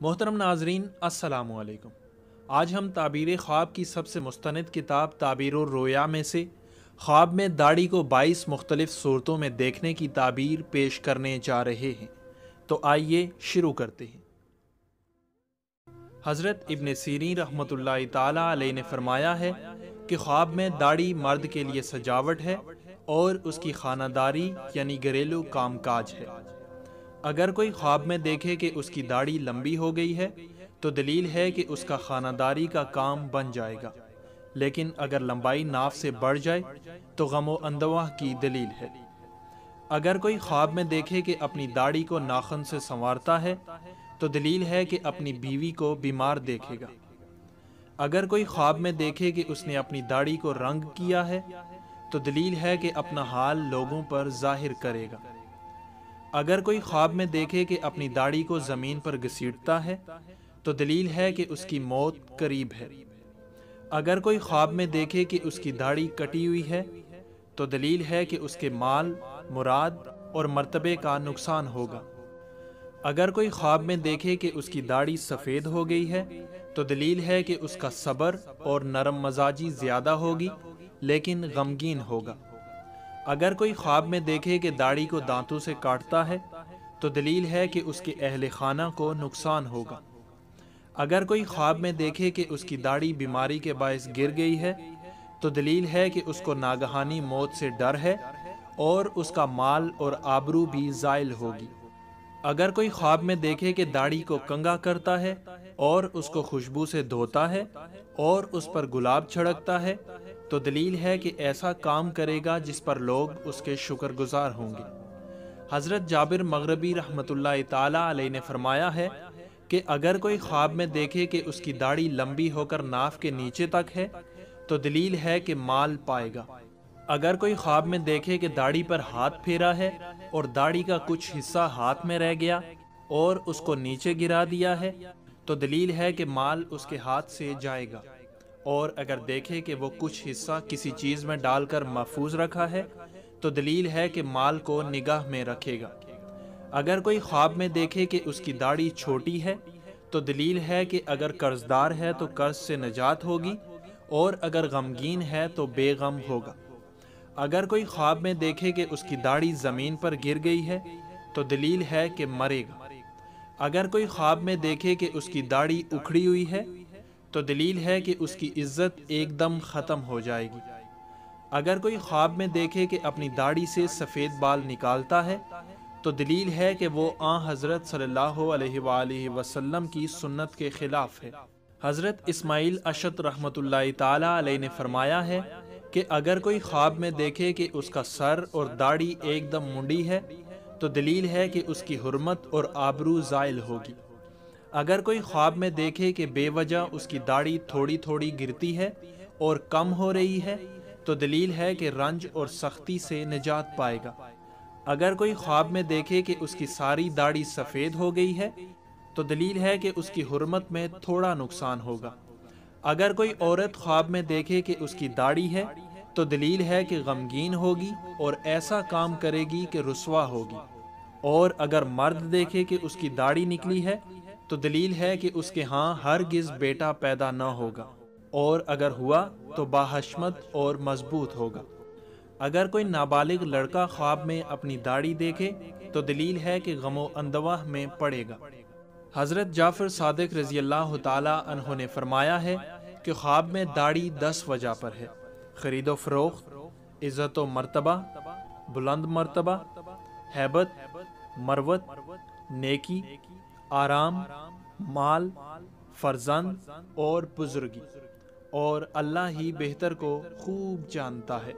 محترم ناظرین السلام علیکم۔ آج ہم تعبیر خواب کی سب سے مستند کتاب تعبیر الرؤیا میں سے خواب میں داڑھی کو 22 مختلف صورتوں میں دیکھنے کی تعبیر پیش کرنے جا رہے ہیں، تو آئیے شروع کرتے ہیں۔ حضرت ابن سیرین رحمۃ اللہ تعالی علیہ نے فرمایا ہے کہ خواب میں داڑھی مرد کے لیے سجاوٹ ہے اور اس کی خانہ داری یعنی گھریلو کام کاج ہے۔ اگر کوئی خواب میں دیکھے کہ اس کی داڑھی لمبی ہو گئی ہے تو دلیل ہے کہ اس کا خانہ داری کا کام بن جائے گا، لیکن اگر لمبائی ناف سے بڑھ جائے تو غم و اندوہ کی دلیل ہے۔ اگر کوئی خواب میں دیکھے کہ اپنی داڑھی کو ناخن سے سنوارتا ہے تو دلیل ہے کہ اپنی بیوی کو بیمار دیکھے گا۔ اگر کوئی خواب میں دیکھے کہ اس نے اپنی داڑھی کو رنگ کیا ہے تو دلیل ہے کہ اپنا حال لوگوں پر ظاہر کرے گا۔ اگر کوئی خواب میں دیکھے کہ اپنی داڑھی کو زمین پر گھسیٹتا ہے تو دلیل ہے کہ اس کی موت قریب ہے۔ اگر کوئی خواب میں دیکھے کہ اس کی داڑھی کٹی ہوئی ہے تو دلیل ہے کہ اس کے مال، مراد اور مرتبے کا نقصان ہوگا۔ اگر کوئی خواب میں دیکھے کہ اس کی داڑھی سفید ہو گئی ہے تو دلیل ہے کہ اس کا صبر اور نرم مزاجی زیادہ ہوگی لیکن غمگین ہوگا۔ اگر کوئی خواب میں دیکھے کہ داڑھی کو دانتوں سے کاٹتا ہے تو دلیل ہے کہ اس کے اہل خانہ کو نقصان ہوگا۔ اگر کوئی خواب میں دیکھے کہ اس کی داڑھی بیماری کے باعث گر گئی ہے تو دلیل ہے کہ اس کو ناگہانی موت سے ڈر ہے اور اس کا مال اور آبرو بھی زائل ہوگی۔ اگر کوئی خواب میں دیکھے کہ داڑھی کو کنگھا کرتا ہے اور اس کو خوشبو سے دھوتا ہے اور اس پر گلاب چھڑکتا ہے تو دلیل ہے کہ ایسا کام کرے گا جس پر لوگ اس کے شکر گزار ہوں گے۔ حضرت جابر مغربی رحمۃ اللہ تعالی علیہ نے فرمایا ہے کہ اگر کوئی خواب میں دیکھے کہ اس کی داڑھی لمبی ہو کر ناف کے نیچے تک ہے تو دلیل ہے کہ مال پائے گا۔ اگر کوئی خواب میں دیکھے کہ داڑھی پر ہاتھ پھیرا ہے اور داڑھی کا کچھ حصہ ہاتھ میں رہ گیا اور اس کو نیچے گرا دیا ہے تو دلیل ہے کہ مال اس کے ہاتھ سے جائے گا، اور اگر دیکھے کہ وہ کچھ حصہ کسی چیز میں ڈال کر محفوظ رکھا ہے تو دلیل ہے کہ مال کو نگاہ میں رکھے گا۔ اگر کوئی خواب میں دیکھے کہ اس کی داڑھی چھوٹی ہے تو دلیل ہے کہ اگر قرضدار ہے تو قرض سے نجات ہوگی، اور اگر غمگین ہے تو بے غم ہوگا۔ اگر کوئی خواب میں دیکھے کہ اس کی داڑھی زمین پر گر گئی ہے تو دلیل ہے کہ مرے گا۔ اگر کوئی خواب میں دیکھے کہ اس کی داڑھی اکھڑی ہوئی ہے تو دلیل ہے کہ اس کی عزت ایک دم ختم ہو جائے گی۔ اگر کوئی خواب میں دیکھے کہ اپنی داڑھی سے سفید بال نکالتا ہے تو دلیل ہے کہ وہ آن حضرت صلی اللہ علیہ وآلہ وسلم کی سنت کے خلاف ہے۔ حضرت اسماعیل اشعث رحمۃ اللہ تعالی علیہ نے فرمایا ہے کہ اگر کوئی خواب میں دیکھے کہ اس کا سر اور داڑھی ایک دم منڈی ہے تو دلیل ہے کہ اس کی حرمت اور آبرو زائل ہوگی۔ اگر کوئی خواب میں دیکھے کہ بے وجہ اس کی داڑھی تھوڑی تھوڑی گرتی ہے اور کم ہو رہی ہے تو دلیل ہے کہ رنج اور سختی سے نجات پائے گا۔ اگر کوئی خواب میں دیکھے کہ اس کی ساری داڑھی سفید ہو گئی ہے تو دلیل ہے کہ اس کی حرمت میں تھوڑا نقصان ہوگا۔ اگر کوئی عورت خواب میں دیکھے کہ اس کی داڑھی ہے تو دلیل ہے کہ غمگین ہوگی اور ایسا کام کرے گی کہ رسوا ہوگی، اور اگر مرد دیکھے کہ اس کی داڑھی نکلی ہے تو دلیل ہے کہ اس کے ہاں ہرگز بیٹا پیدا نہ ہوگا، اور اگر ہوا تو باحشمت اور مضبوط ہوگا۔ اگر کوئی نابالغ لڑکا خواب میں اپنی داڑھی دیکھے تو دلیل ہے کہ غم و اندوہ میں پڑے گا۔ حضرت جعفر صادق رضی اللہ تعالی عنہ نے فرمایا ہے کہ خواب میں داڑھی 10 وجہ پر ہے: خرید و فروخت، عزت و مرتبہ، بلند مرتبہ، ہیبت، مروت، نیکی، آرام، مال، فرزند اور بزرگی، اور اللہ ہی بہتر کو خوب جانتا ہے۔